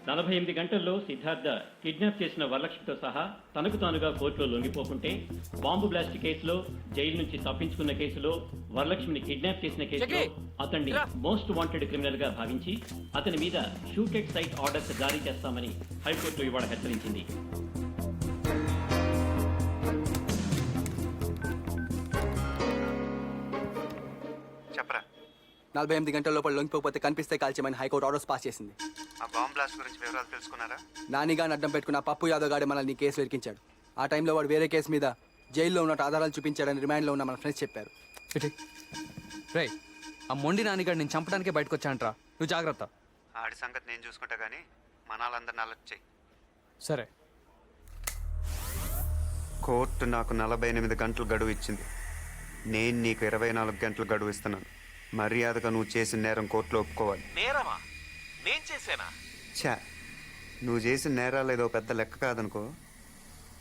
48 గంటల్లో సిద్ధార్థ కిడ్నాప్ చేసిన వరలక్ష్మితో సహా తనకు తానుగా కోర్టులో లొంగిపోకుంటే బాంబు బ్లాస్ట్ కేసులో జైలు నుంచి తప్పించుకున్న కేసులో వరలక్ష్మిని కిడ్నాప్ చేసిన కేసులో అతన్ని మోస్ట్ వాంటెడ్ క్రిమినల్ గా భావించి అతని మీద షూటెడ్ సైట్ ఆర్డర్స్ జారీ చేస్తామని హైకోర్టు ఇవాళ హెచ్చరించింది. చెప్పరా. 48 గంటల లోపల లొంగిపోతే కనిపిస్తే కాల్చేమని హైకోర్టు ఆర్డర్స్ పాస్ చేసింది. ఆ బాంబ్ బ్లాస్ట్ గురించి వివరాలు తెలుసుకున్నారా? నానిగాని అడ్డం పెట్టుకున్న పప్పు యాదవ్ గాడే మనల్ని కేసు ఇరికించాడు. ఆ టైంలో వాడు వేరే కేసు మీద జైల్లో ఉన్నట్టు ఆధారాలు చూపించాడని రిమాండ్లో ఉన్న మన ఫ్రెండ్స్ చెప్పారు. రే, ఆ మొండి నానిగాడు నేను చంపడానికే బయటకు వచ్చానంట్రా. నువ్వు జాగ్రత్త. ఆడి సంగతి నేను చూసుకుంటా గానీ మనాలందరిని అలర్ట్ చెయ్యి. సరే. కోర్టు నాకు 48 గంటలు గడువు ఇచ్చింది. నేను నీకు 24 గంటలు గడువు ఇస్తున్నాను. మర్యాదగా నువ్వు చేసిన నేరం కోర్టులో ఒప్పుకోవాలి. నేరమా? నేను చేశానా? ఛా, నువ్వు చేసిన నేరాలు ఏదో పెద్ద లెక్క కాదనుకో.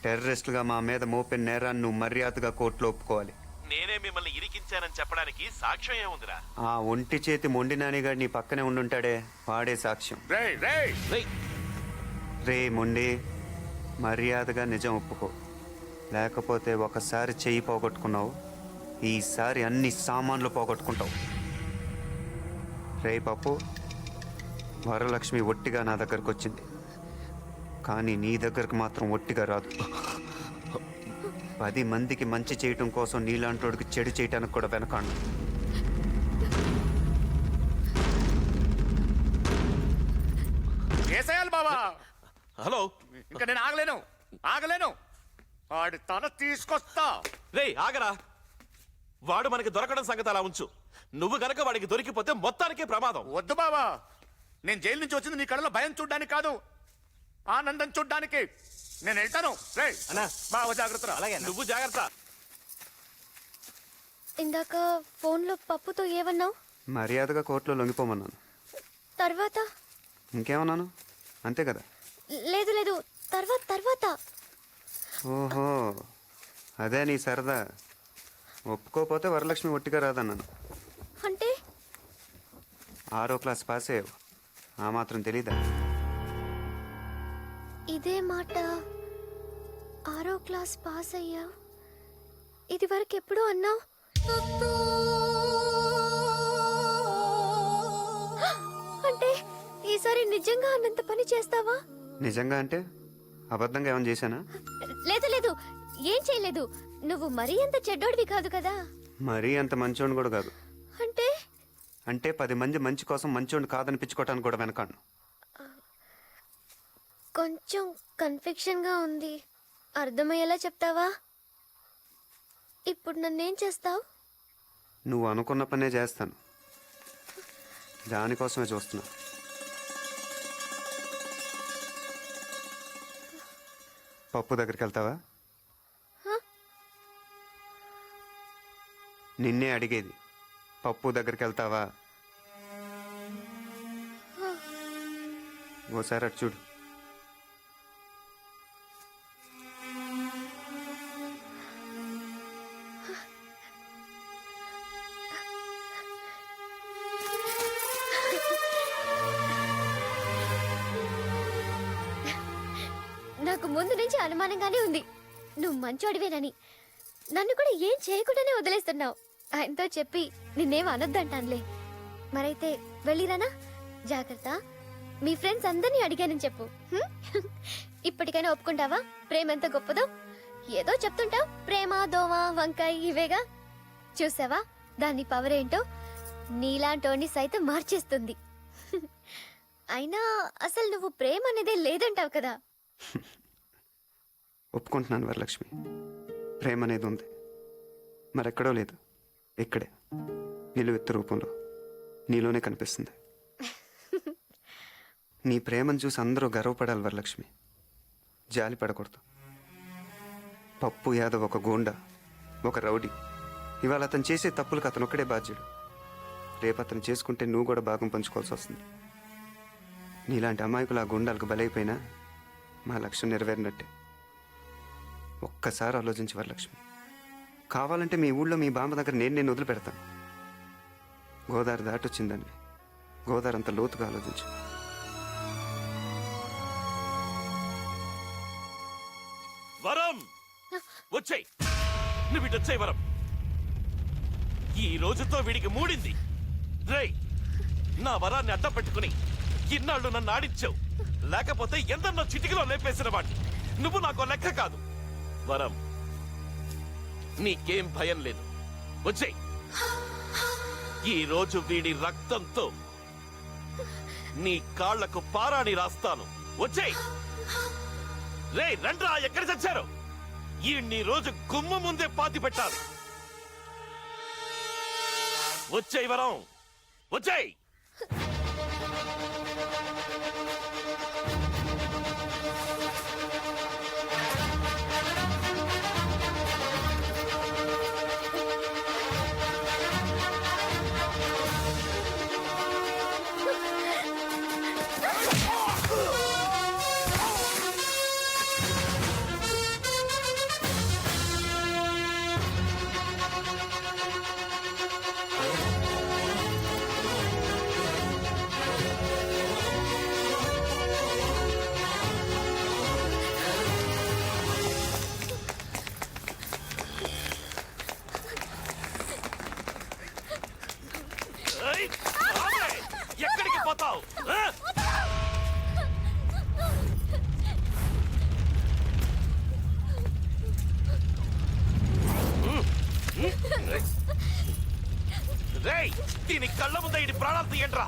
టెర్రరిస్టులుగా మా మీద మోపిన నేరాన్ని నువ్వు మర్యాదగా కోర్టులో ఒప్పుకోవాలి. నేనే మిమ్మల్ని ఇరికించానని చెప్పడానికి సాక్ష్యం ఏముందిరా? ఆ ఒంటి చేతి మొండి నానిగాడు నీ పక్కనే ఉండుంటాడే, వాడే సాక్ష్యం. రే మొండి, మర్యాదగా నిజం ఒప్పుకో. లేకపోతే ఒకసారి చెయ్యి పోగొట్టుకున్నావు, ఈసారి అన్ని సామాన్లు పోగొట్టుకుంటావు. రే పప్పు, వరలక్ష్మి ఒట్టిగా నా దగ్గరకు వచ్చింది, కానీ నీ దగ్గరకు మాత్రం ఒట్టిగా రాదు. 10 మందికి మంచి చేయటం కోసం నీలాంటోడికి చెడు చేయటానికి కూడా వెనకాడు. బాబా హలో, ఇంకా నేను ఆగలేను. వాడి తల తీసుకొస్తా. రే ఆగరా. వాడు మనకి దొరకడం సంగతి అలా ఉంచు. నువ్వు గనక వాడికి దొరికిపోతే మొత్తానికే ప్రమాదం. వద్దు బాబా, నేను జైలు నుంచి వచ్చింది నీ కళ్ళలో భయం చూడ్డానికి కాదు, ఆనందం చూడ్డానికి. నేను వెళ్తాను. రే అన్నా, బావ జాగ్రత్త. అలాగే, నువ్వు జాగ్రత్త. ఇందాక ఫోన్లో పప్పుతో ఏమన్నావు? మర్యాదగా కోర్టులో లొంగిపోమన్నాను. తర్వాత ఇంకేమన్నాను? అంతే కదా. లేదు లేదు, తర్వాత ఓహో, అదే నీ సరదా. ఒప్పుకోపోతే వరలక్ష్మి ఒట్టిగా రాదన్నాను. అంటే 6వ క్లాస్ పాస్ అయ్యావు, ఆ మాత్రం తెలీదా? ఇదే మాట 6వ క్లాస్ పాస్ అయ్యా, ఇది వరకు ఎప్పుడు అన్నావు? అంటే ఈసారి నిజంగా అన్నంత పని చేస్తావా? నిజంగా అంటే అబద్ధంగా ఏమైనా చేశానా? లేదు లేదు, ఏం చేయలేదు. నువ్వు మరీ అంత చెడ్డోడివి కాదు కదా. మరీ అంత మంచోడిని కూడా కాదు. అంటే అంటే 10 మంది మంచి కోసం మంచోడిని కాదనిపించుకోవటానికి కూడా వెనకాను. కొంచెం కన్ఫ్యూషన్ గా ఉంది, అర్థమయ్యేలా చెప్తావా? ఇప్పుడు నన్నేం చేస్తావు? నువ్వు అనుకున్న పనే చేస్తాను, దానికోసమే చూస్తున్నా. పప్పు దగ్గరికి వెళ్తావా? నిన్నే అడిగేది, పప్పు దగ్గరికి వెళ్తావా? ఓసారి అటు చూడు. నాకు ముందు నుంచి అనుమానంగానే ఉంది నువ్వు మంచోడివేనని. నన్ను కూడా ఏం చేయకుండానే వదిలేస్తున్నావు. ఆయనతో చెప్పి నిన్నేం అనొద్దంటానులే. మరైతే వెళ్ళిరానా? జాగ్రత్త. మీ ఫ్రెండ్స్ అందరినీ అడిగానని చెప్పు. ఇప్పటికైనా ఒప్పుకుంటావా ప్రేమ ఎంత గొప్పదో? ఏదో చెప్తుంటావు, ప్రేమ దోమ వంకాయ ఇవేగా. చూసావా దాని పవర్ ఏంటో? నీలాంటోని సైతం మార్చేస్తుంది. అయినా అసలు నువ్వు ప్రేమ అనేదే లేదంటావు కదా. ఒప్పుకుంటున్నాను వరలక్ష్మి, ప్రేమ అనేది ఉంది, మరెక్కడో లేదు, ఇక్కడే నిలువెత్తు రూపంలో నీలోనే కనిపిస్తుంది. నీ ప్రేమను చూసి అందరూ గర్వపడాలి వరలక్ష్మి, జాలి పడకూడదు. పప్పు యాదవ్ ఒక గూండా, ఒక రౌడీ. ఇవాళ అతను చేసే తప్పులకు అతను ఒక్కడే బాధ్యుడు. రేపు అతను చేసుకుంటే నువ్వు కూడా భాగం పంచుకోవాల్సి వస్తుంది. నీలాంటి అమాయకులు ఆ గుండాలకు బలైపోయినా మా లక్ష్యం నెరవేరినట్టే. ఒక్కసారి ఆలోచించి వరలక్ష్మి, కావాలంటే మీ ఊళ్ళో మీ బామ్మ దగ్గర నేను వదిలిపెడతాను. గోదావరి దాటొచ్చిందండి, గోదావరి అంత లోతుగా ఆలోచించు. వరం వచ్చేయ్, నువ్వు ఇటు వచ్చేయ్ వరం. ఈ రోజుతో వీడికి మూడింది. రేయ్, నా వరాన్ని అడ్డం పెట్టుకుని ఇన్నాళ్ళు నన్ను ఆడించావు. లేకపోతే ఎందన్నో చిటికలో లేపేసిన వాడిని. నువ్వు నాకు లెక్క కాదు. వరం, నీకేం భయం లేదు. వచ్చేయ్, ఈ రోజు వీడి రక్తంతో నీ కాళ్లకు పారాణి రాస్తాను. వచ్చేయ్. రేయ్ రండ్రా, ఎక్కడ చచ్చారు? ఈ రోజు గుమ్మ ముందే పాతి పెట్టాలి. వచ్చేయ్ వరం, వచ్చేయ్. ఏయ్, రావే. ఎక్కడికి పోతావు? రేయ్, దీని కళ్ళ ముందే ఇది ప్రాణాలు తీయండిరా.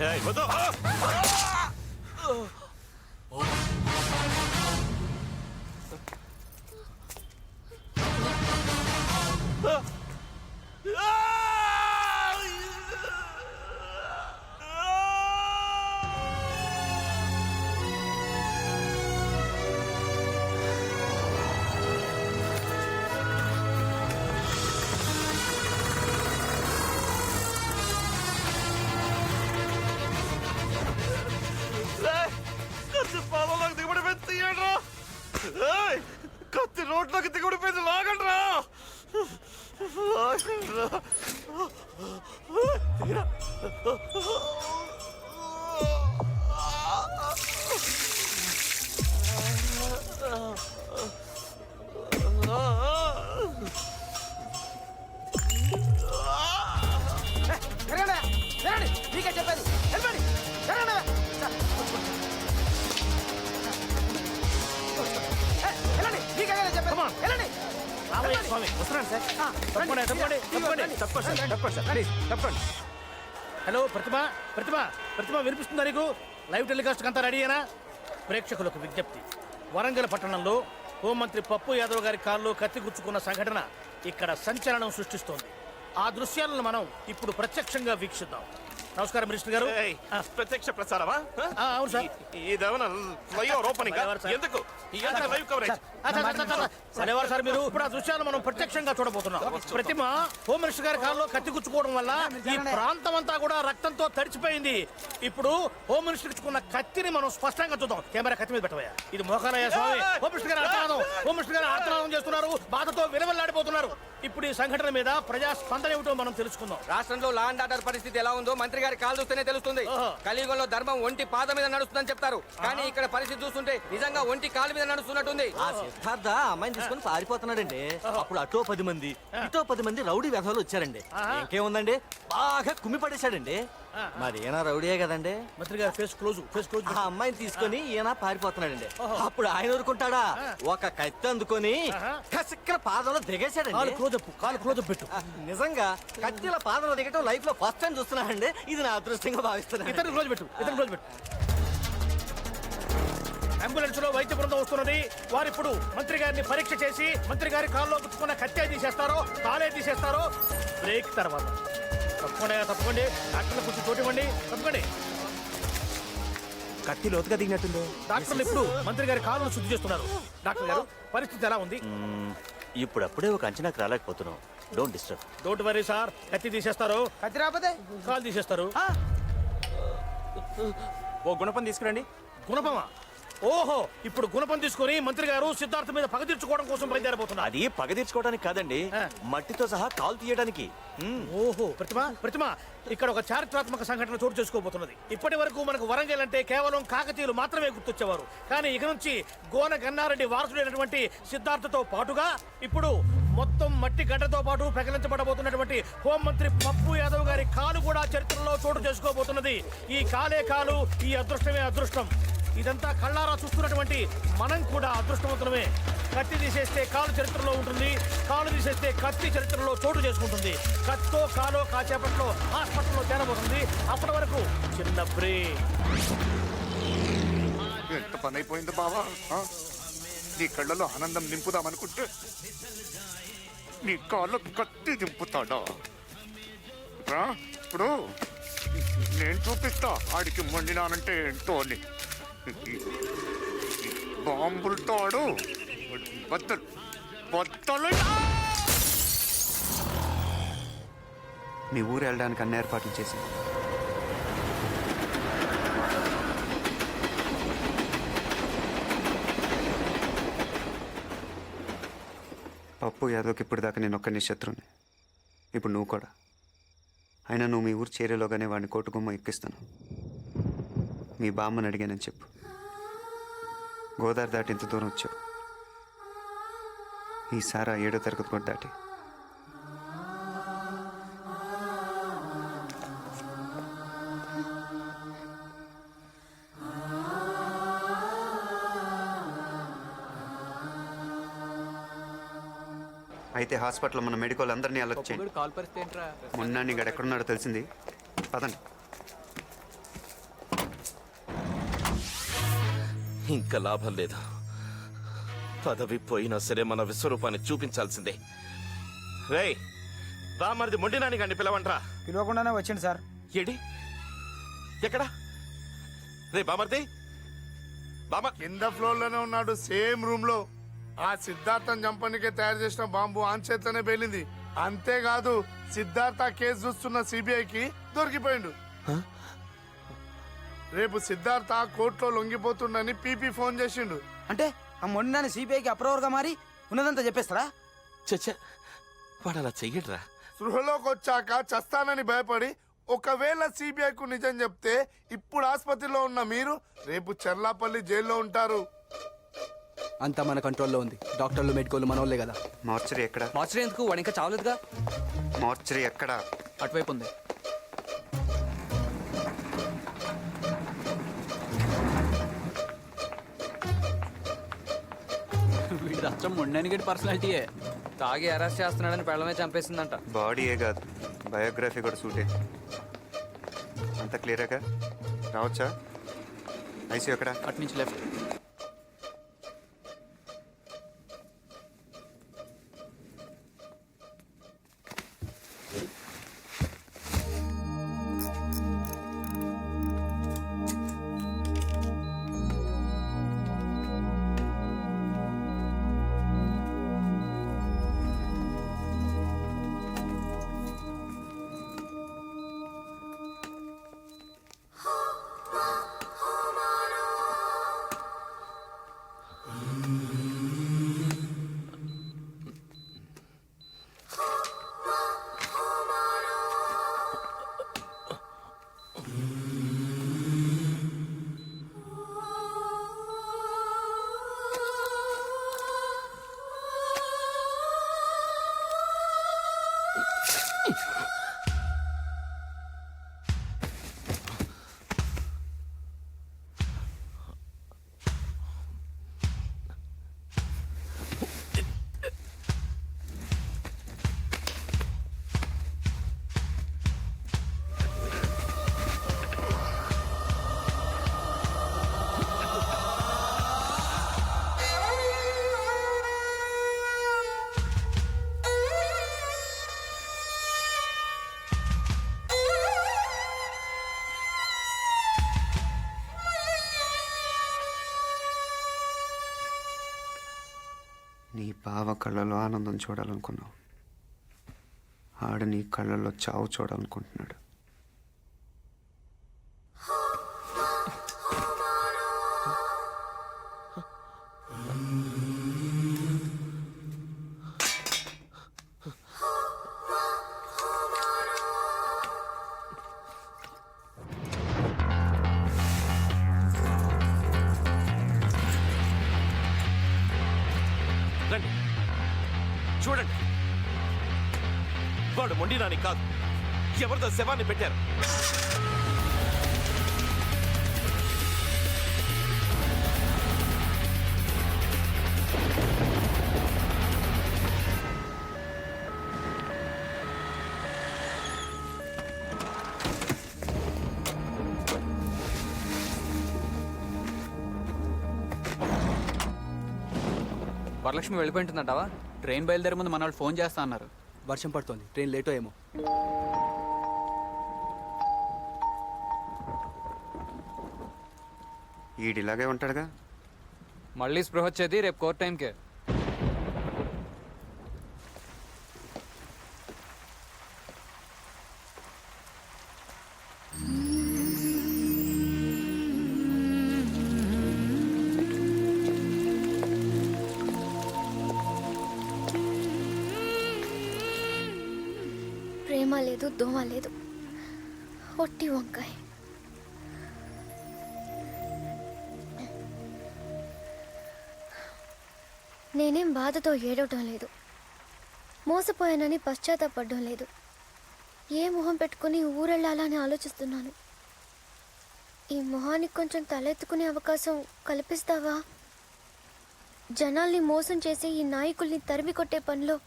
ఏయ్, వద్దు. కత్తి పాలలోకి దిగబడిపోయింది, తీయండిరా. ఏయ్, కత్తి రోడ్లోకి దిగబడిపోయింది, లాగండిరా. లాగండిరా. తీరా. నీకే చెప్పేది, వెళ్ళండి. హలో ప్రతిభ, ప్రతిభ, ప్రతిభ వినిపిస్తుందా నీకు? లైవ్ టెలికాస్ట్ అంతా రెడీయేనా? ప్రేక్షకులకు విజ్ఞప్తి, వరంగల్ పట్టణంలో హోంమంత్రి పప్పు యాదవ్ గారి కాల్లో కత్తి గుచ్చుకున్న సంఘటన ఇక్కడ సంచలనం సృష్టిస్తోంది. ఆ దృశ్యాలను మనం ఇప్పుడు ప్రత్యక్షంగా వీక్షిద్దాం. నమస్కారం మినిస్టర్ గారు. ఏయ్, ప్రత్యక్ష ప్రసారమా అవును సార్. ఇదేమన్నా ఫ్లైఓవర్ ఓపెనింగ్ ఎవరు సార్? ఎందుకు ఎంత లైవ్ కవరేజ్ సరేవారు సార్, మీరు ఇప్పుడు ఆ దృశ్యాలు మనం ప్రత్యక్షంగా చూడబోతున్నాం. ప్రతిమ హోమ్ మినిస్టర్ గారి కారులో కత్తి గుచ్చుకోవడం వల్ల ఈ ప్రాంతం అంతా కూడా రక్తంతో తడిచిపోయింది. ఇప్పుడు హోమ్ మినిస్టర్ ఇచ్చుకున్న కత్తిని మనం స్పష్టంగా చూద్దాం. కెమెరా కత్తి మీద పెట్టవయ్యా. ఇది మోకాలయ్య స్వామి. హోమ్ మినిస్టర్ గారు ఆర్తనాదం, హోమ్ మినిస్టర్ గారు ఆర్తనాదం చేస్తున్నారు, బాధతో విలవెల్లాడిపోతున్నారు. ఇప్పుడు ఈ సంఘటన మీద ప్రజా స్పందన ఏమిటో మనం తెలుసుకుందాం. రాష్ట్రంలో లా అండ్ ఆర్డర్ పరిస్థితి ఎలా ఉందో మంత్రి గారి కాలు చూస్తేనే తెలుస్తుంది. ఓహో. కలియుగంలో ధర్మం ఒంటి పాద మీద నడుస్తుందని చెప్తారు, కానీ ఇక్కడ పరిస్థితి చూస్తుంటే నిజంగా ఒంటి కాలు మీద నడుస్తున్నట్టుంది. ఆ సిద్ధార్థ అమ్మాయిని తీసుకొని పారిపోతున్నాడండి. అప్పుడు అటో 10 మంది ఇటో 10 మంది రౌడీ వ్యవహారాలు వచ్చారండి. ఇంకేముందండి, బాగా కుమ్మి పడేశాడండి. మరి ఈయన రౌడీయే కదండి. మంత్రి గారు ఫేస్ క్లోజ్, ఫేస్ క్లోజ్. ఆ అమ్మాయిని తీసుకొని ఈయన పారిపోతున్నాడండి. అప్పుడు ఆయన ఊరుకుంటాడా, ఒక కత్తి అందుకొని కసిక్కర పాదంలో దిగేశాడండి. కాలు క్లోజ్ అప్, కాలు క్లోజ్ అప్ పెట్టు. నిజంగా కత్తిల పాదంలో దిగటం లైఫ్ లో ఫస్ట్ టైం చూస్తున్నానండి. ఇది నా అదృష్టంగా భావిస్తున్నాను. ఇతను క్లోజ్ పెట్టు, ఇతను క్లోజ్ పెట్టు. అంబులెన్స్ లో వైద్య బృందం వస్తున్నది. వారు ఇప్పుడు మంత్రి గారిని పరీక్ష చేసి మంత్రి గారి కాల్లో గుచ్చుకున్న కత్తి తీసేస్తారో కాలే తీసేస్తారో బ్రేక్ తర్వాత. తప్పకుండా తప్పకండి, డాక్టర్లు కొంచెం చోటు ఇవ్వండి. తప్పకండి. కత్తి లోతుగా దిగినట్టుంది. డాక్టర్లు ఇప్పుడు మంత్రి గారి కాళ్ళను శుద్ధి చేస్తున్నారు. డాక్టర్ గారు పరిస్థితి ఎలా ఉంది? ఇప్పుడప్పుడే ఒక అంచనాకు రాలేకపోతున్నాం. Don't disturb. Don't worry sir, కత్తి తీసేస్తారు, కత్తి రాకపోతే కాలు తీసేస్తారు. ఓ గుణపం తీసుకురండి. గుణపమా? ఓహో, ఇప్పుడు గుణపం తీసుకొని మంత్రి గారు సిద్ధార్థ మీద పగ తీర్చుకోవడం కోసం బయలుదేరబోతున్నారు. అది పగ తీర్చుకోవడానికి కాదండి, మట్టితో సహా కాలు తీయడానికి. ఓహో, ప్రతిమ ఇక్కడ ఒక చారిత్రాత్మక సంఘటన చోటు చేసుకోబోతున్నది. ఇప్పటి వరకు మనకు వరంగల్ అంటే కేవలం కాకతీయులు మాత్రమే గుర్తొచ్చేవారు. కానీ ఇక నుంచి గోన గన్నారెడ్డి వారసుడైనటువంటి సిద్ధార్థతో పాటుగా ఇప్పుడు మొత్తం మట్టి గడ్డతో పాటు ప్రకటించబడబోతున్నటువంటి హోంమంత్రి పప్పు యాదవ్ గారి కాలు కూడా చరిత్రలో చోటు చేసుకోబోతున్నది. ఈ కాలే కాలు, ఈ అదృష్టమే అదృష్టం. ఇదంతా కళ్ళారా చూస్తున్నటువంటి మనం కూడా అదృష్టవంతులమే. కత్తి తీసేస్తే కాలు చరిత్రలో ఉంటుంది, కాలు తీసేస్తే కత్తి చరిత్రలో చోటు చేసుకుంటుంది. కత్తో కాలో కాసేపట్లో హాస్పిటల్లో చేరబోతుంది. అప్పటి వరకు చిన్న బ్రేక్. ఎంత పని అయిపోయింది బావా. నీ కళ్ళలో ఆనందం నింపుదామనుకుంటే నీ కాళ్ళు కత్తి దింపుతాడా? రా, ఇప్పుడు నేను చూపిస్తా ఆడికి మొండినానంటే ఏంటో అని. బాంబులతో ఆడు బద్దలు బద్దలు. మీ ఊరు వెళ్ళడానికి అన్ని ఏర్పాట్లు చేసి పప్పు యాదవ్కి ఇప్పుడు దాకా నేను ఒక్కని శత్రువుని. ఇప్పుడు నువ్వు కూడా. అయినా నువ్వు మీ ఊరు చేరేలోగానే వాడిని కోటుగుమ్మ ఎక్కిస్తాను. మీ బామ్మని అడిగానని చెప్పు. గోదావరి దాటి ఇంత దూరం వచ్చావు. ఈసారి 7వ తరగతి కూడా దాటి. అయితే హాస్పిటల్లో మన మెడికల్ అందరినీ అలర్ట్ చేయండి. కాల్ పరిస్థితి ఏంట్రా? మొన్న నీకు ఎక్కడున్నాడో తెలిసింది. పదండి. ఇంకా లాభం లేదు. పదవి పోయినా సరే మన విశ్వరూపాన్ని చూపించాల్సిందే. రేయ్, బామ్మరిది మొండినాని గాని పిలవంట్రా. పిలవకుండానే వచ్చింది సార్. ఏడి ఎక్కడా? రే బామర్ది, బామ కింద ఫ్లోర్ లోనే ఉన్నాడు, సేమ్ రూమ్ లో. ఆ సిద్ధార్థం చంపనికే తయారు చేసిన బాంబు ఆన్ చేతిలోనే పేలింది. అంతేకాదు, సిద్ధార్థ కేసు చూస్తున్న సిబిఐకి దొరికిపోయిండు. రేపు సిద్ధార్థ కోర్టులో లొంగిపోతుండని పీపీ ఫోన్ చేసిండు. అంటే ఆ మొండినాన్ని సిబిఐకి అప్రూవర్ గా మారి ఉన్నదంతా చెప్పేస్తారా? చచ్చా, వాడు అలా చెయ్యడ్రా. సృహలోకి వచ్చాక చస్తానని భయపడి ఒకవేళ సిబిఐకు నిజం చెప్తే ఇప్పుడు ఆసుపత్రిలో ఉన్న మీరు రేపు చెర్లాపల్లి జైల్లో ఉంటారు. అంతా మన కంట్రోల్లో ఉంది. డాక్టర్లు మెడికోలు మనోళ్ళే కదా. మార్చరీ ఎక్కడ? మార్చరీ ఎందుకు? వాడు ఇంకా చావలేదుగా. మార్చరీ ఎక్కడ? అటువైపు ఉంది. వీడి అచ్చం మొండానికి పర్సనాలిటీయే. తాగి అరెస్ట్ చేస్తున్నాడని పెళ్ళమే చంపేసిందంట. బాడీయే కాదు, బయోగ్రఫీ కూడా సూటే. అంత క్లియర్గా రావచ్చా? ఐసీ ఎక్కడ? అటు నుంచి లెఫ్ట్. నీ బావ కళ్ళలో ఆనందం చూడాలనుకున్నావు, ఆడ నీ కళ్ళల్లో చావు చూడాలనుకుంటున్నాడు. రండి చూడండి, వాడు మొండినాని కాదు, ఎవరిదో శవాన్ని పెట్టారు. వరలక్ష్మి వెళ్ళిపోయింటుందంటావా? ట్రైన్ బయలుదేరే ముందు మన వాళ్ళు ఫోన్ చేస్తా అన్నారు. వర్షం పడుతోంది, ట్రైన్ లేటో ఏమో. ఈడిలాగే ఉంటాడుగా. మళ్ళీ స్పృహ వచ్చేది రేపు కోర్ట్ టైంకే. ప్రేమ లేదు, దోమ లేదు, ఒట్టి వంకాయ. నేనేం బాధతో ఏడవటం లేదు, మోసపోయానని పశ్చాత్తాపడడం లేదు. ఏ మొహం పెట్టుకుని ఊరెళ్ళాలని ఆలోచిస్తున్నాను. ఈ మొహానికి కొంచెం తలెత్తుకునే అవకాశం కల్పిస్తావా? జనాల్ని మోసం చేసి ఈ నాయకుల్ని తరిమి కొట్టే పనిలో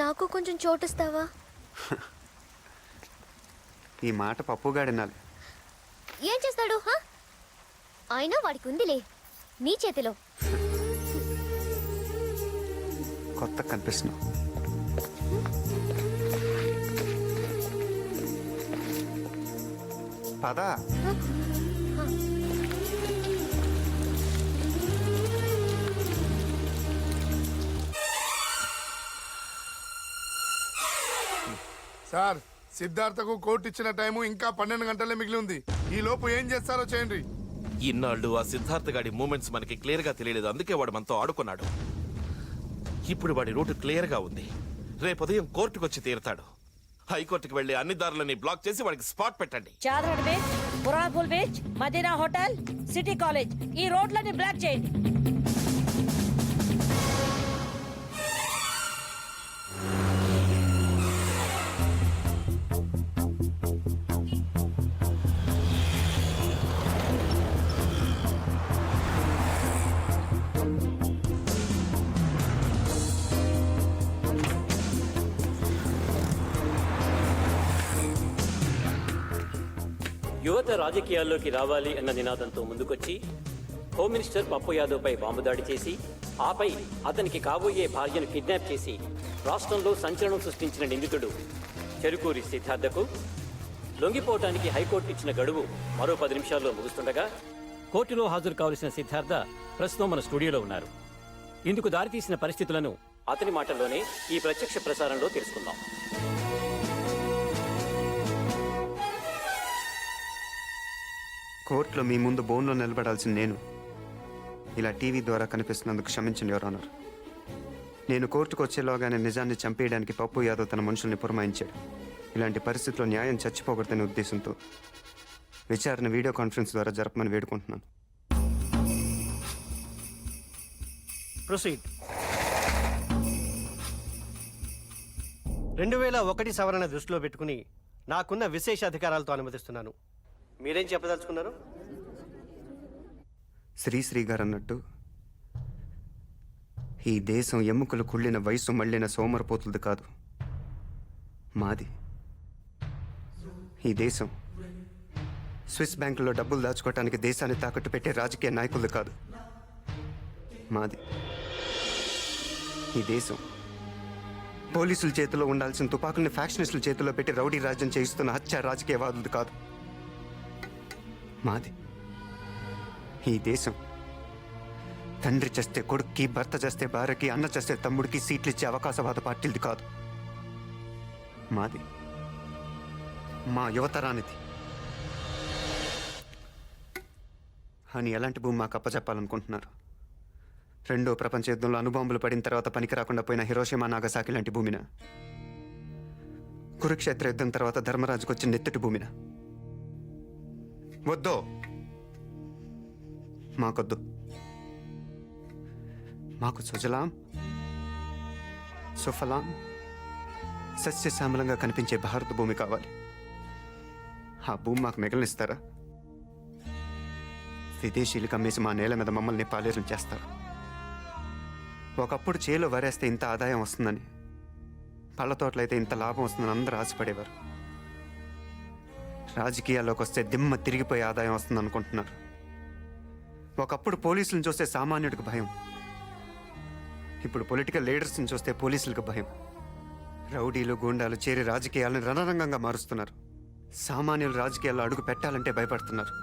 నాకు కొంచెం చోటిస్తావా? ఈ మాట పప్పుగాడినాలి. ఏం చేస్తాడు? అయినా వాడికి ఉందిలే నీ చేతిలో. కొత్త కనిపిస్తున్నావు. పదా సార్, సిద్ధార్థకు కోర్టు ఇచ్చిన టైము ఇంకా 12 గంటలే మిగిలి ఉంది. ఈ లోపు ఏం చేస్తారో చేయండి. ఇన్నాళ్ళు ఆ సిద్ధార్థ గాడి మూమెంట్స్ మనకి క్లియర్ గా తెలియలేదు, అందుకే వాడు మనతో ఆడుకున్నాడు. ఇప్పుడు వాడి రూట్ క్లియర్ గా ఉంది. రేపు ఉదయం కోర్టుకు వచ్చి తీరుతాడు. హైకోర్టుకు వెళ్లి అన్ని దారులని బ్లాక్ చేసి వాడికి స్పాట్ పెట్టండి. Chadar beach, Purapul beach, Madina hotel, city college, ఈ రోడ్లని బ్లాక్ చేయండి. యువత రాజకీయాల్లోకి రావాలి అన్న నినాదంతో ముందుకొచ్చి హోమ్ మినిస్టర్ పప్పు యాదవ్పై బాంబు దాడి చేసి ఆపై అతనికి కాబోయే భార్యను కిడ్నాప్ చేసి రాష్ట్రంలో సంచలనం సృష్టించిన నిందితుడు చెరుకూరి సిద్ధార్థకు లొంగిపోవటానికి హైకోర్టు ఇచ్చిన గడువు మరో 10 నిమిషాల్లో ముగుస్తుండగా కోర్టులో హాజరు కావలసిన సిద్ధార్థ ప్రస్తుతం మన స్టూడియోలో ఉన్నారు. ఇందుకు దారితీసిన పరిస్థితులను అతని మాటల్లోనే ఈ ప్రత్యక్ష ప్రసారంలో తెలుసుకుందాం. కోర్టులో మీ ముందు బోన్లో నిలబడాల్సిన నేను ఇలా టీవీ ద్వారా కనిపిస్తున్నందుకు క్షమించండి యువర్ ఆనర్. నేను కోర్టుకు వచ్చేలోగానే నిజాన్ని చంపేయడానికి పప్పు యాదవ్ తన మనుషుల్ని పురమాయించాడు. ఇలాంటి పరిస్థితుల్లో న్యాయం చచ్చిపోకూడదనే ఉద్దేశంతో విచారణ వీడియో కాన్ఫరెన్స్ ద్వారా జరపమని వేడుకుంటున్నాను. ప్రొసీడ్. 2001 సవరణ దృష్టిలో పెట్టుకుని నాకున్న విశేష అధికారాలతో అనుమతిస్తున్నాను. మీరేం చెప్పదలుచుకున్నారు? శ్రీశ్రీ గారు అన్నట్టు ఈ దేశం ఎముకలు కుళ్ళిన వయసు మళ్ళిన సోమరపోతులది కాదు, మాది. ఈ దేశం స్విస్ బ్యాంకులో డబ్బులు దాచుకోవటానికి దేశాన్ని తాకట్టు పెట్టే రాజకీయ నాయకులది కాదు, మాది. ఈ దేశం పోలీసుల చేతిలో ఉండాల్సిన తుపాకుల్ని ఫ్యాక్షనిస్టుల చేతిలో పెట్టి రౌడీ రాజ్యం చేయిస్తున్న హత్య రాజకీయవాదులది కాదు, మాది. ఈ దేశం తండ్రి చేస్తే కొడుక్కి, భర్త చేస్తే భార్యకి, అన్న చేస్తే తమ్ముడికి సీట్లు ఇచ్చే అవకాశవాద పార్టీలది కాదు, మాది. మా యువతరానిది. అని ఎలాంటి భూమి మాకు అప్పచెప్పాలనుకుంటున్నారు? రెండో ప్రపంచ యుద్ధంలో అణుబాంబులు పడిన తర్వాత పనికి రాకుండా పోయిన హిరోషిమా నాగసాకి లాంటి భూమిన? కురుక్షేత్ర యుద్ధం తర్వాత ధర్మరాజుకు వచ్చిన నెత్తటి భూమిన? వద్దో, మాకొద్దు. మాకు సుజలాం సుఫలాం సస్యశ్యామలంగా కనిపించే భారత భూమి కావాలి. ఆ భూమి మాకు మిగలనిస్తారా? విదేశీయులకు అమ్మేసి మా నేల మీద మమ్మల్ని పాలేరు చేస్తారు. ఒకప్పుడు చేలో వరేస్తే ఇంత ఆదాయం వస్తుందని, పళ్ళ తోటలైతే ఇంత లాభం వస్తుందని అందరూ ఆశపడేవారు. రాజకీయాల్లోకి వస్తే దిమ్మ తిరిగిపోయే ఆదాయం వస్తుంది అనుకుంటున్నారు. ఒకప్పుడు పోలీసులను చూస్తే సామాన్యుడికి భయం, ఇప్పుడు పొలిటికల్ లీడర్స్ని చూస్తే పోలీసులకు భయం. రౌడీలు, గూండాలు చేరి రాజకీయాలను రణరంగంగా మారుస్తున్నారు. సామాన్యులు రాజకీయాల్లో అడుగు పెట్టాలంటే భయపడుతున్నారు.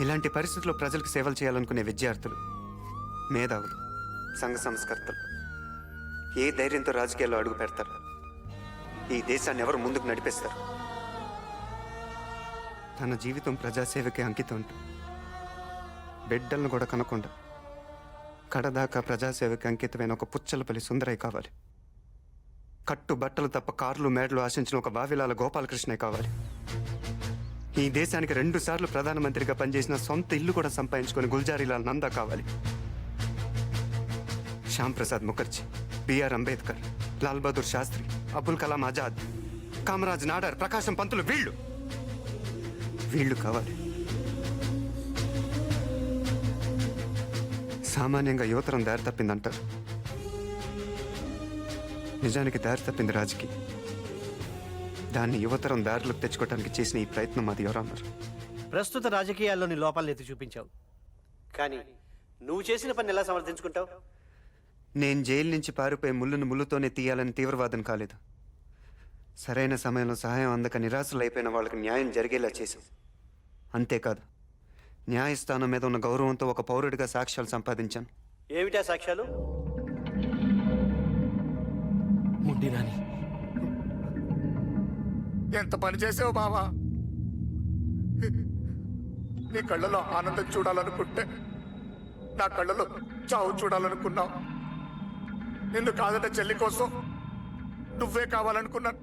ఇలాంటి పరిస్థితుల్లో ప్రజలకు సేవలు చేయాలనుకునే విద్యార్థులు, మేధావులు, సంఘ సంస్కర్తలు ఏ ధైర్యంతో రాజకీయాల్లో అడుగు పెడతారు? ఈ దేశాన్ని ఎవరు ముందుకు నడిపిస్తారు? తన జీవితం ప్రజాసేవకే అంకితం అంటూ బిడ్డలను కూడా కనకుండా కడదాకా ప్రజాసేవకి అంకితమైన ఒక పుచ్చలపల్లి సుందరయ్య కావాలి. కట్టు బట్టలు తప్ప కార్లు, మేడలు ఆశించిన ఒక వావిలాల గోపాలకృష్ణయ్య కావాలి. ఈ దేశానికి 2 సార్లు ప్రధానమంత్రిగా పనిచేసిన సొంత ఇల్లు కూడా సంపాదించుకొని గుల్జారీలాల్ నందా కావాలి. శ్యామ్ ప్రసాద్ ముఖర్జీ, బిఆర్ అంబేద్కర్, లాల్ బహదూర్ శాస్త్రి, అబుల్ కలాం ఆజాద్, కామరాజ్ నాడార్, ప్రకాశం పంతులు, వీళ్ళు కావాలి. సామాన్యంగా యువతరం దారి తప్పిందంటారు. నిజానికి దారి తప్పింది రాజకీయం. దాన్ని యువతరం దారిలోకి తెచ్చుకోవడానికి చేసిన ఈ ప్రయత్నం మాది ఎవరన్నారు? ప్రస్తుత రాజకీయాల్లోని లోపాలను ఎత్తి చూపించావు, కానీ నువ్వు చేసిన పని ఎలా సమర్థించుకుంటావు? నేను జైలు నుంచి పారిపోయి ముళ్ళును ముళ్ళుతోనే తీయాలని తీవ్రవాదం కాలేదు. సరైన సమయంలో సహాయం అందక నిరాశలైపోయిన వాళ్ళకి న్యాయం జరిగేలా చేశాం. అంతేకాదు, న్యాయస్థానం మీద ఉన్న గౌరవంతో ఒక పౌరుడిగా సాక్ష్యాలు సంపాదించాను. ఏమిటా సాక్ష్యాలు? ముండి నాని, ఎంత పని చేసావు బావా. నీ కళ్ళలో ఆనందం చూడాలనుకుంటే నా కళ్ళలో చావు చూడాలనుకున్నావు. నిన్ను కాదట చెల్లి కోసం నువ్వే కావాలనుకున్నాను.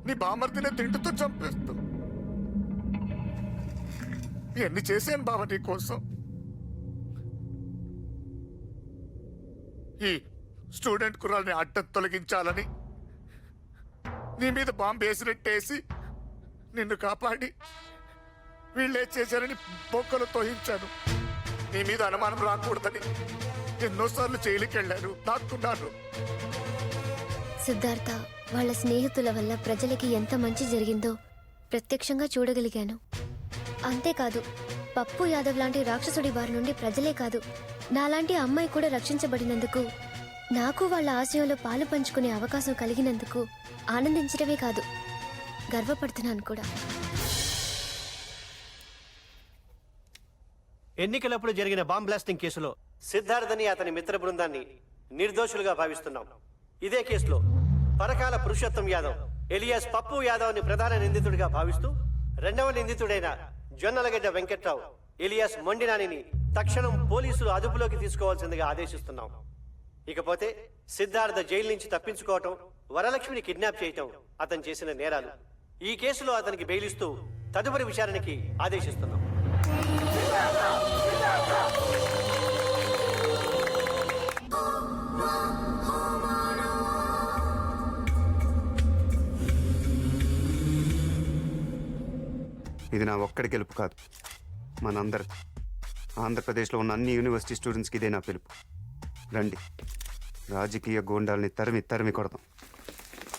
నీ బామర్దినే తింటుతూ చంపేస్తూ ఎన్ని చేశాను బావ నీ కోసం. ఈ స్టూడెంట్ కుర్రాల్ని అడ్డం తొలగించాలని నీ మీద బాంబు వేసినట్టేసి నిన్ను కాపాడి వీళ్ళే చేశారని బొక్కలు తోయించాను. నీ మీద అనుమానం రాకూడదని ఎన్నోసార్లు జైలుకెళ్ళాను, దాక్కున్నాను. సిద్ధార్థ వాళ్ళ స్నేహితుల వల్ల ప్రజలకి ఎంత మంచి జరిగిందో ప్రత్యక్షంగా చూడగలిగాను. అంతేకాదు, పప్పు యాదవ్ లాంటి రాక్షసుడి బారి నుండి ప్రజలే కాదు, నాలాంటి అమ్మాయి కూడా రక్షించబడినందుకు, నాకు వాళ్ళ ఆశయంలో పాలు పంచుకునే అవకాశం కలిగినందుకు ఆనందించడమే కాదు, గర్వపడుతున్నాను కూడా. ఎన్నికలప్పుడు జరిగిన బాంబ్ బ్లాస్టింగ్ కేసులో సిద్ధార్థని అతని మిత్ర బృందాన్ని నిర్దోషులుగా భావిస్తున్నాం. ఇదే కేసులో పరకాల పురుషోత్తం యాదవ్ ఎలియాస్ పప్పు యాదవ్ని ప్రధాన నిందితుడిగా భావిస్తూ రెండవ నిందితుడైన జొన్నలగడ్డ వెంకట్రావు ఎలియాస్ మొండినానిని తక్షణం పోలీసులు అదుపులోకి తీసుకోవాల్సిందిగా ఆదేశిస్తున్నాం. ఇకపోతే సిద్ధార్థ జైలు నుంచి తప్పించుకోవటం, వరలక్ష్మిని కిడ్నాప్ చేయటం అతను చేసిన నేరాలు. ఈ కేసులో అతనికి బెయిలిస్తూ తదుపరి విచారణకి ఆదేశిస్తున్నాం. ఇది నా ఒక్కడి గెలుపు కాదు, మనందరి. ఆంధ్రప్రదేశ్లో ఉన్న అన్ని యూనివర్సిటీ స్టూడెంట్స్కి ఇదే నా పిలుపు. రండి, రాజకీయ గూండాల్ని తరిమి తరిమి కొడదాం.